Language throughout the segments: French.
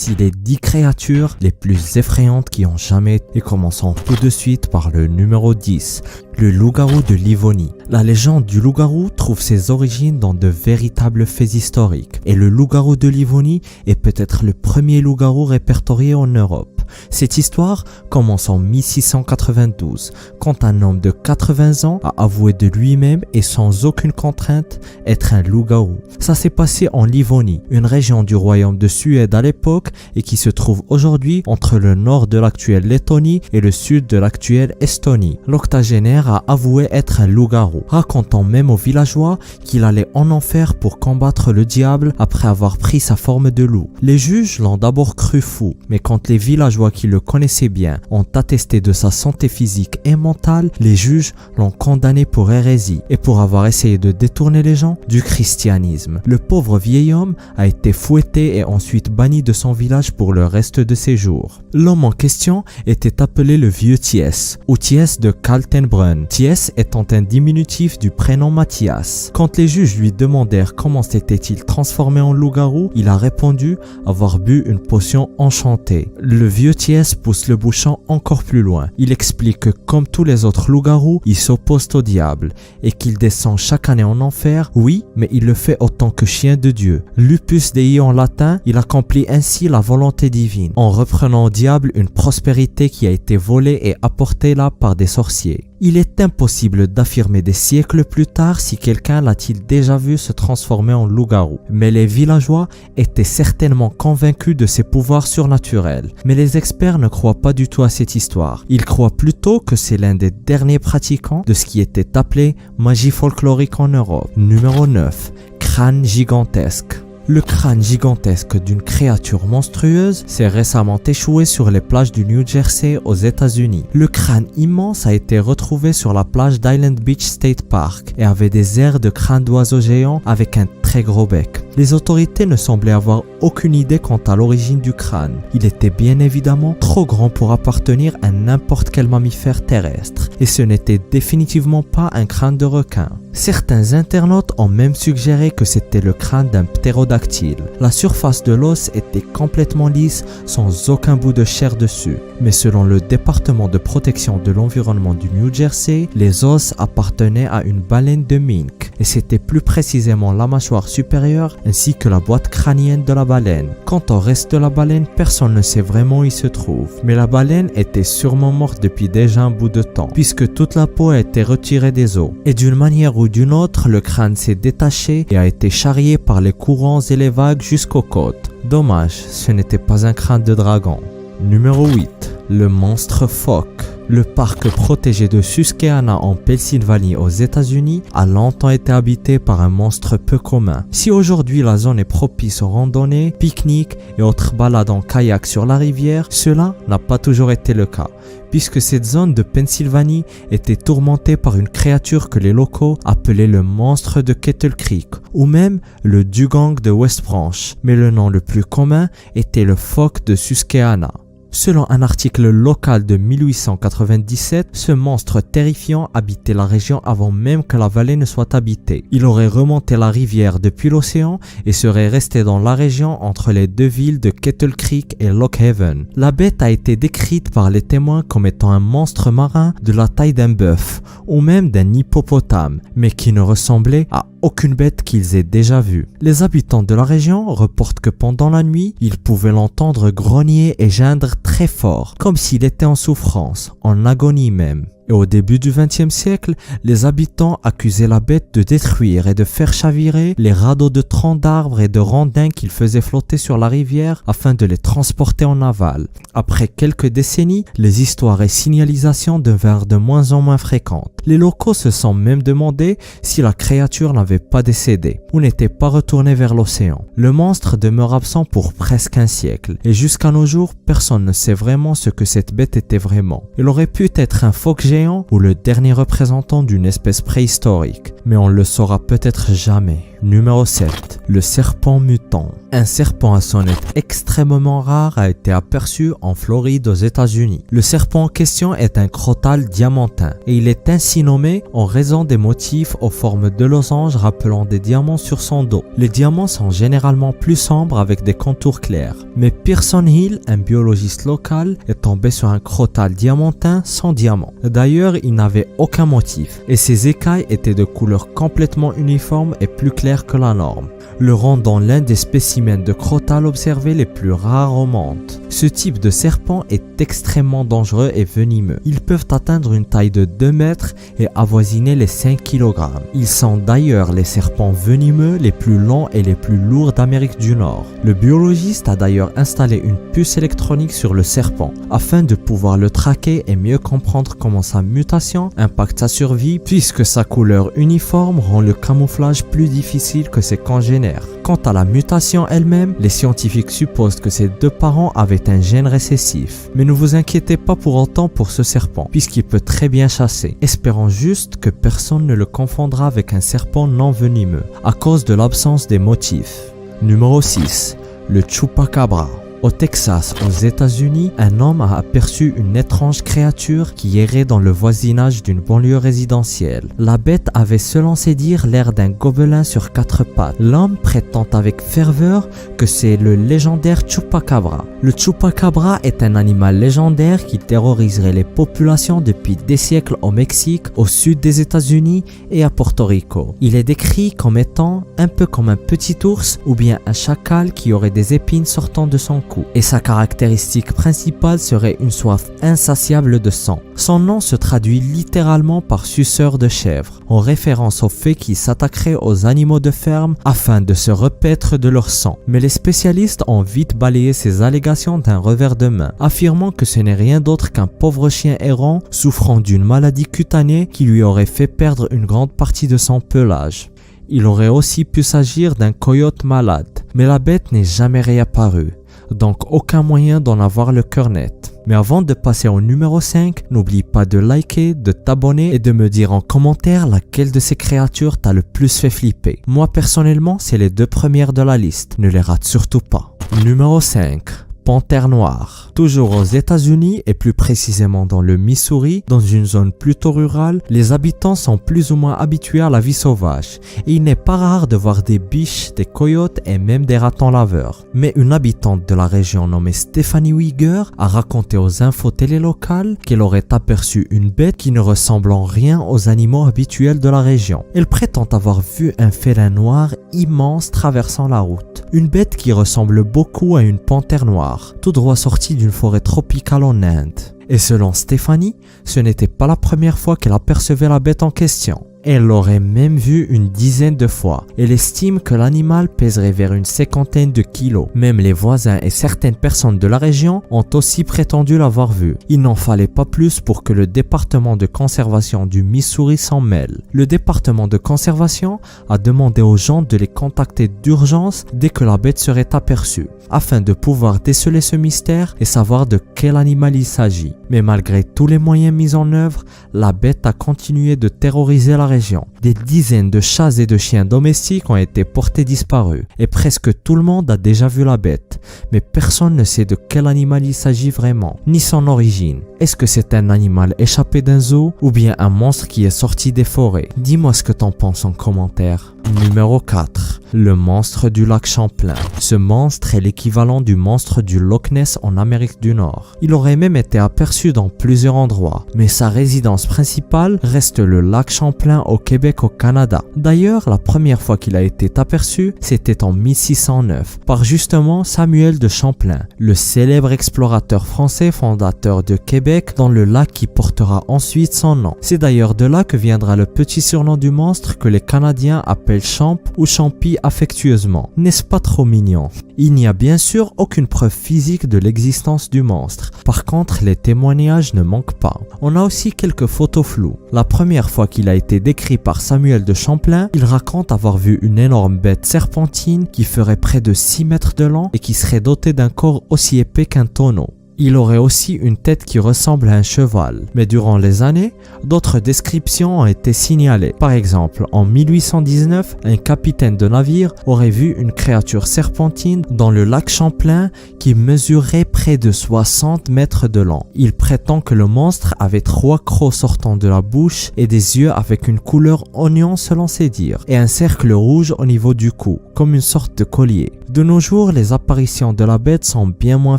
Voici les 10 créatures les plus effrayantes qui ont jamais été. Et commençons tout de suite par le numéro 10, le loup-garou de Livonie. La légende du loup-garou trouve ses origines dans de véritables faits historiques. Et le loup-garou de Livonie est peut-être le premier loup-garou répertorié en Europe. Cette histoire commence en 1692, quand un homme de 80 ans a avoué de lui-même et sans aucune contrainte être un loup-garou. Ça s'est passé en Livonie, une région du royaume de Suède à l'époque et qui se trouve aujourd'hui entre le nord de l'actuelle Lettonie et le sud de l'actuelle Estonie. L'octogénaire a avoué être un loup-garou, racontant même aux villageois qu'il allait en enfer pour combattre le diable après avoir pris sa forme de loup. Les juges l'ont d'abord cru fou, mais quand les villageois qui le connaissaient bien ont attesté de sa santé physique et mentale, les juges l'ont condamné pour hérésie et pour avoir essayé de détourner les gens du christianisme. Le pauvre vieil homme a été fouetté et ensuite banni de son village pour le reste de ses jours. L'homme en question était appelé le vieux Thiès, ou Thiès de Kaltenbrunn, Thiès étant un diminutif du prénom Mathias. Quand les juges lui demandèrent comment s'était-il transformé en loup-garou, il a répondu avoir bu une potion enchantée. Le vieux Thiès pousse le bouchon encore plus loin. Il explique que comme tous les autres loups-garous, il s'oppose au diable et qu'il descend chaque année en enfer, oui, mais il le fait autant que chien de Dieu. Lupus Dei en latin, il accomplit ainsi la volonté divine, en reprenant au diable une prospérité qui a été volée et apportée là par des sorciers. Il est impossible d'affirmer des siècles plus tard si quelqu'un l'a-t-il déjà vu se transformer en loup-garou. Mais les villageois étaient certainement convaincus de ses pouvoirs surnaturels. Mais les experts ne croient pas du tout à cette histoire. Ils croient plutôt que c'est l'un des derniers pratiquants de ce qui était appelé magie folklorique en Europe. Numéro 9. Crâne gigantesque. Le crâne gigantesque d'une créature monstrueuse s'est récemment échoué sur les plages du New Jersey aux États-Unis. Le crâne immense a été retrouvé sur la plage d'Island Beach State Park et avait des airs de crâne d'oiseau géant avec un très gros bec. Les autorités ne semblaient avoir aucune idée quant à l'origine du crâne. Il était bien évidemment trop grand pour appartenir à n'importe quel mammifère terrestre et ce n'était définitivement pas un crâne de requin. Certains internautes ont même suggéré que c'était le crâne d'un ptérodactyle. La surface de l'os était complètement lisse sans aucun bout de chair dessus. Mais selon le département de protection de l'environnement du New Jersey, les os appartenaient à une baleine de mink et c'était plus précisément la mâchoire supérieure ainsi que la boîte crânienne de la baleine. Quant au reste de la baleine, personne ne sait vraiment où il se trouve. Mais la baleine était sûrement morte depuis déjà un bout de temps puisque toute la peau a été retirée des os. Et d'une manière ou d'une autre, le crâne s'est détaché et a été charrié par les courants et les vagues jusqu'aux côtes. Dommage, ce n'était pas un crâne de dragon. Numéro 8. Le monstre phoque. Le parc protégé de Susquehanna en Pennsylvanie aux États-Unis a longtemps été habité par un monstre peu commun. Si aujourd'hui la zone est propice aux randonnées, pique-niques et autres balades en kayak sur la rivière, cela n'a pas toujours été le cas, puisque cette zone de Pennsylvanie était tourmentée par une créature que les locaux appelaient le monstre de Kettle Creek ou même le dugong de West Branch, mais le nom le plus commun était le phoque de Susquehanna. Selon un article local de 1897, ce monstre terrifiant habitait la région avant même que la vallée ne soit habitée. Il aurait remonté la rivière depuis l'océan et serait resté dans la région entre les deux villes de Kettle Creek et Lock Haven. La bête a été décrite par les témoins comme étant un monstre marin de la taille d'un bœuf ou même d'un hippopotame, mais qui ne ressemblait à aucune bête qu'ils aient déjà vue. Les habitants de la région reportent que pendant la nuit, ils pouvaient l'entendre grogner et geindre très fort, comme s'il était en souffrance, en agonie même. Et au début du XXe siècle, les habitants accusaient la bête de détruire et de faire chavirer les radeaux de troncs d'arbres et de rondins qu'ils faisaient flotter sur la rivière afin de les transporter en aval. Après quelques décennies, les histoires et signalisations devinrent de moins en moins fréquentes. Les locaux se sont même demandé si la créature n'avait pas décédé ou n'était pas retournée vers l'océan. Le monstre demeure absent pour presque un siècle et jusqu'à nos jours, personne ne sait vraiment ce que cette bête était vraiment. Il aurait pu être un phoque géant ou le dernier représentant d'une espèce préhistorique, mais on le saura peut-être jamais. Numéro 7. Le serpent mutant. Un serpent à sonnette extrêmement rare a été aperçu en Floride aux États-Unis. Le serpent en question est un crotale diamantin et il est ainsi nommé en raison des motifs aux formes de losange rappelant des diamants sur son dos. Les diamants sont généralement plus sombres avec des contours clairs. Mais Pearson Hill, un biologiste local, est tombé sur un crotale diamantin sans diamant. D'ailleurs, il n'avait aucun motif et ses écailles étaient de couleur complètement uniforme et plus claire que la norme, le rendant l'un des spécimens de crotale observés les plus rares au monde. Ce type de serpent est extrêmement dangereux et venimeux. Ils peuvent atteindre une taille de 2 mètres et avoisiner les 5 kg. Ils sont d'ailleurs les serpents venimeux les plus longs et les plus lourds d'Amérique du Nord. Le biologiste a d'ailleurs installé une puce électronique sur le serpent afin de pouvoir le traquer et mieux comprendre comment sa mutation impacte sa survie puisque sa couleur uniforme rend le camouflage plus difficile que ses congénères. Quant à la mutation elle-même, les scientifiques supposent que ses 2 parents avaient un gène récessif. Mais ne vous inquiétez pas pour autant pour ce serpent, puisqu'il peut très bien chasser. Espérons juste que personne ne le confondra avec un serpent non venimeux, à cause de l'absence des motifs. Numéro 6. Le chupacabra. Au Texas, aux États-Unis, un homme a aperçu une étrange créature qui errait dans le voisinage d'une banlieue résidentielle. La bête avait selon ses dires l'air d'un gobelin sur 4 pattes. L'homme prétend avec ferveur que c'est le légendaire chupacabra. Le chupacabra est un animal légendaire qui terroriserait les populations depuis des siècles au Mexique, au sud des États-Unis et à Porto Rico. Il est décrit comme étant un peu comme un petit ours ou bien un chacal qui aurait des épines sortant de son cou. Et sa caractéristique principale serait une soif insatiable de sang. Son nom se traduit littéralement par suceur de chèvre, en référence au fait qu'il s'attaquerait aux animaux de ferme afin de se repaître de leur sang. Mais les spécialistes ont vite balayé ces allégations d'un revers de main, affirmant que ce n'est rien d'autre qu'un pauvre chien errant souffrant d'une maladie cutanée qui lui aurait fait perdre une grande partie de son pelage. Il aurait aussi pu s'agir d'un coyote malade, mais la bête n'est jamais réapparue. Donc aucun moyen d'en avoir le cœur net. Mais avant de passer au numéro 5, n'oublie pas de liker, de t'abonner et de me dire en commentaire laquelle de ces créatures t'a le plus fait flipper. Moi personnellement, c'est les 2 premières de la liste, ne les rate surtout pas. Numéro 5. Panthère noire. Toujours aux États-Unis et plus précisément dans le Missouri, dans une zone plutôt rurale, les habitants sont plus ou moins habitués à la vie sauvage et il n'est pas rare de voir des biches, des coyotes et même des ratons laveurs. Mais une habitante de la région nommée Stephanie Wieger a raconté aux infos télé locales qu'elle aurait aperçu une bête qui ne ressemble en rien aux animaux habituels de la région. Elle prétend avoir vu un félin noir immense traversant la route. Une bête qui ressemble beaucoup à une panthère noire, tout droit sortie d'une forêt tropicale en Inde. Et selon Stéphanie, ce n'était pas la première fois qu'elle apercevait la bête en question. Elle l'aurait même vu une dizaine de fois. Elle estime que l'animal pèserait vers une 50aine de kilos. Même les voisins et certaines personnes de la région ont aussi prétendu l'avoir vu. Il n'en fallait pas plus pour que le département de conservation du Missouri s'en mêle. Le département de conservation a demandé aux gens de les contacter d'urgence dès que la bête serait aperçue, afin de pouvoir déceler ce mystère et savoir de quel animal il s'agit. Mais malgré tous les moyens mis en œuvre, la bête a continué de terroriser la région. Des dizaines de chats et de chiens domestiques ont été portés disparus et presque tout le monde a déjà vu la bête, mais personne ne sait de quel animal il s'agit vraiment, ni son origine. Est-ce que c'est un animal échappé d'un zoo ou bien un monstre qui est sorti des forêts? Dis-moi ce que t'en penses en commentaire. Numéro 4. Le monstre du lac Champlain. Ce monstre est l'équivalent du monstre du Loch Ness en Amérique du Nord. Il aurait même été aperçu dans plusieurs endroits, mais sa résidence principale reste le lac Champlain au Québec au Canada. D'ailleurs, la première fois qu'il a été aperçu, c'était en 1609, par justement Samuel de Champlain, le célèbre explorateur français fondateur de Québec dans le lac qui portera ensuite son nom. C'est d'ailleurs de là que viendra le petit surnom du monstre que les Canadiens appellent Champ ou Champy affectueusement. N'est-ce pas trop mignon? Il n'y a bien sûr aucune preuve physique de l'existence du monstre. Par contre, les témoignages ne manquent pas. On a aussi quelques photos floues. La première fois qu'il a été décrit par Samuel de Champlain, il raconte avoir vu une énorme bête serpentine qui ferait près de 6 mètres de long et qui serait dotée d'un corps aussi épais qu'un tonneau. Il aurait aussi une tête qui ressemble à un cheval. Mais durant les années, d'autres descriptions ont été signalées. Par exemple, en 1819, un capitaine de navire aurait vu une créature serpentine dans le lac Champlain qui mesurait près de 60 mètres de long. Il prétend que le monstre avait 3 crocs sortant de la bouche et des yeux avec une couleur oignon selon ses dires, et un cercle rouge au niveau du cou, comme une sorte de collier. De nos jours, les apparitions de la bête sont bien moins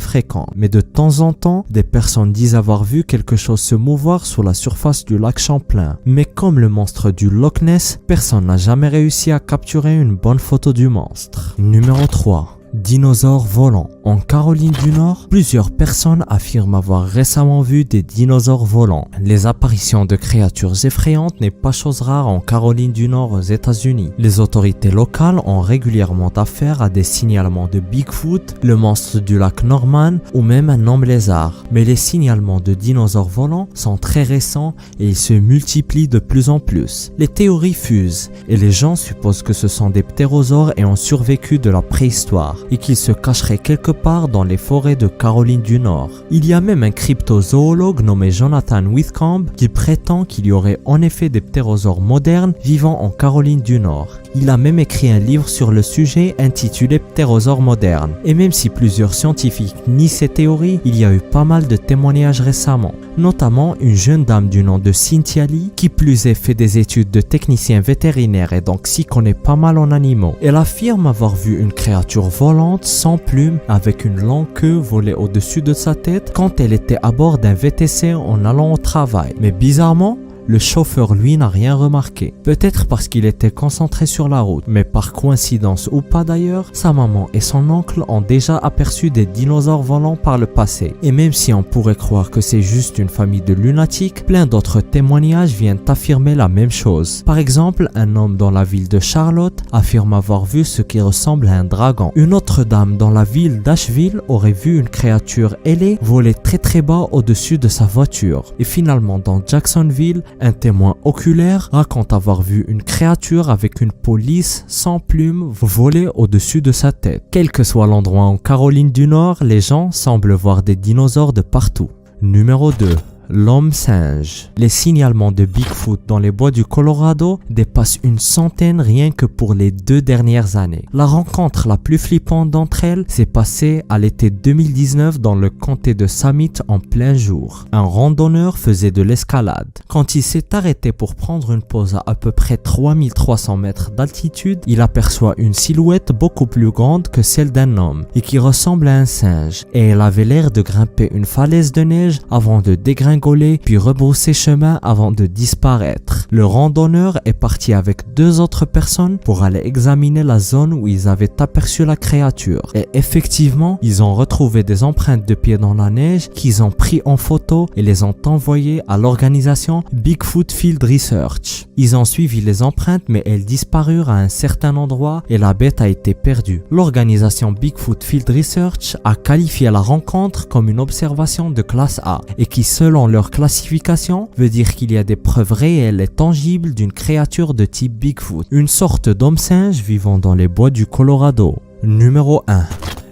fréquentes, mais de temps en temps, des personnes disent avoir vu quelque chose se mouvoir sous la surface du lac Champlain. Mais comme le monstre du Loch Ness, personne n'a jamais réussi à capturer une bonne photo du monstre. Numéro 3. Dinosaures volants. En Caroline du Nord, plusieurs personnes affirment avoir récemment vu des dinosaures volants. Les apparitions de créatures effrayantes n'est pas chose rare en Caroline du Nord aux États-Unis. Les autorités locales ont régulièrement affaire à des signalements de Bigfoot, le monstre du lac Norman ou même un homme lézard. Mais les signalements de dinosaures volants sont très récents et ils se multiplient de plus en plus. Les théories fusent et les gens supposent que ce sont des ptérosaures et ont survécu de la préhistoire et qu'ils se cacheraient quelque part dans les forêts de Caroline du Nord. Il y a même un cryptozoologue nommé Jonathan Whitcomb qui prétend qu'il y aurait en effet des ptérosaures modernes vivant en Caroline du Nord. Il a même écrit un livre sur le sujet intitulé Ptérosaures modernes. Et même si plusieurs scientifiques nient ces théories, il y a eu pas mal de témoignages récemment, notamment une jeune dame du nom de Cynthia Lee qui plus est fait des études de technicien vétérinaire et donc s'y connaît pas mal en animaux. Elle affirme avoir vu une créature volante sans plumes avec une longue queue voler au-dessus de sa tête quand elle était à bord d'un VTC en allant au travail. Mais bizarrement, le chauffeur lui n'a rien remarqué, peut-être parce qu'il était concentré sur la route, mais par coïncidence ou pas d'ailleurs, sa maman et son oncle ont déjà aperçu des dinosaures volants par le passé. Et même si on pourrait croire que c'est juste une famille de lunatiques, plein d'autres témoignages viennent affirmer la même chose. Par exemple, un homme dans la ville de Charlotte affirme avoir vu ce qui ressemble à un dragon. Une autre dame dans la ville d'Asheville aurait vu une créature ailée voler très bas au-dessus de sa voiture. Et finalement, dans Jacksonville, un témoin oculaire raconte avoir vu une créature avec une peau lisse sans plumes voler au-dessus de sa tête. Quel que soit l'endroit en Caroline du Nord, les gens semblent voir des dinosaures de partout. Numéro 2. L'homme singe. Les signalements de Bigfoot dans les bois du Colorado dépassent une centaine rien que pour les 2 dernières années. La rencontre la plus flippante d'entre elles s'est passée à l'été 2019 dans le comté de Summit en plein jour. Un randonneur faisait de l'escalade. Quand il s'est arrêté pour prendre une pause à peu près 3300 mètres d'altitude, il aperçoit une silhouette beaucoup plus grande que celle d'un homme et qui ressemble à un singe. Et elle avait l'air de grimper une falaise de neige avant de dégringoler puis rebrousser chemin avant de disparaître. Le randonneur est parti avec 2 autres personnes pour aller examiner la zone où ils avaient aperçu la créature. Et effectivement, ils ont retrouvé des empreintes de pieds dans la neige qu'ils ont pris en photo et les ont envoyées à l'organisation Bigfoot Field Research. Ils ont suivi les empreintes mais elles disparurent à un certain endroit et la bête a été perdue. L'organisation Bigfoot Field Research a qualifié la rencontre comme une observation de classe A et qui selon leur classification veut dire qu'il y a des preuves réelles et tangibles d'une créature de type Bigfoot, une sorte d'homme singe vivant dans les bois du Colorado. Numéro 1.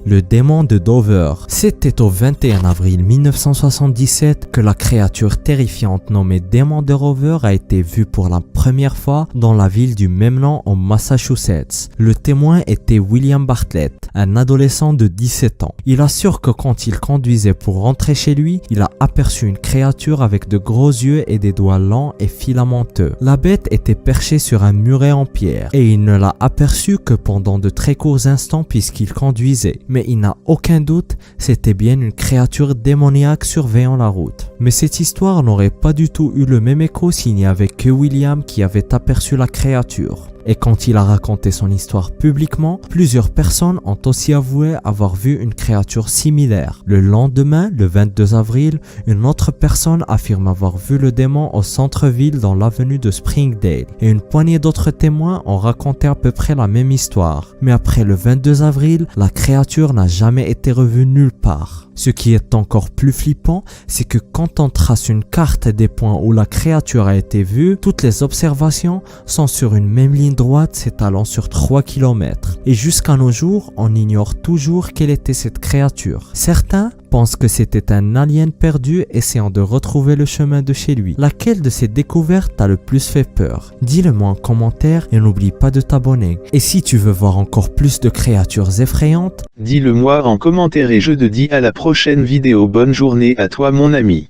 Le démon de Dover. C'était au 21 avril 1977 que la créature terrifiante nommée démon de Dover a été vue pour la première fois dans la ville du même nom en Massachusetts. Le témoin était William Bartlett, un adolescent de 17 ans. Il assure que quand il conduisait pour rentrer chez lui, il a aperçu une créature avec de gros yeux et des doigts lents et filamenteux. La bête était perchée sur un muret en pierre et il ne l'a aperçue que pendant de très courts instants puisqu'il conduisait. Mais il n'a aucun doute, c'était bien une créature démoniaque surveillant la route. Mais cette histoire n'aurait pas du tout eu le même écho s'il n'y avait que William qui avait aperçu la créature. Et quand il a raconté son histoire publiquement, plusieurs personnes ont aussi avoué avoir vu une créature similaire. Le lendemain, le 22 avril, une autre personne affirme avoir vu le démon au centre-ville dans l'avenue de Springdale. Et une poignée d'autres témoins ont raconté à peu près la même histoire. Mais après le 22 avril, la créature n'a jamais été revue nulle part. Ce qui est encore plus flippant, c'est que quand on trace une carte des points où la créature a été vue, toutes les observations sont sur une même ligne droite s'étalant sur 3 km. Et jusqu'à nos jours, on ignore toujours quelle était cette créature. Certains pense que c'était un alien perdu essayant de retrouver le chemin de chez lui. Laquelle de ces découvertes t'a le plus fait peur? Dis-le-moi en commentaire et n'oublie pas de t'abonner. Et si tu veux voir encore plus de créatures effrayantes, dis-le moi en commentaire et je te dis à la prochaine vidéo. Bonne journée à toi mon ami.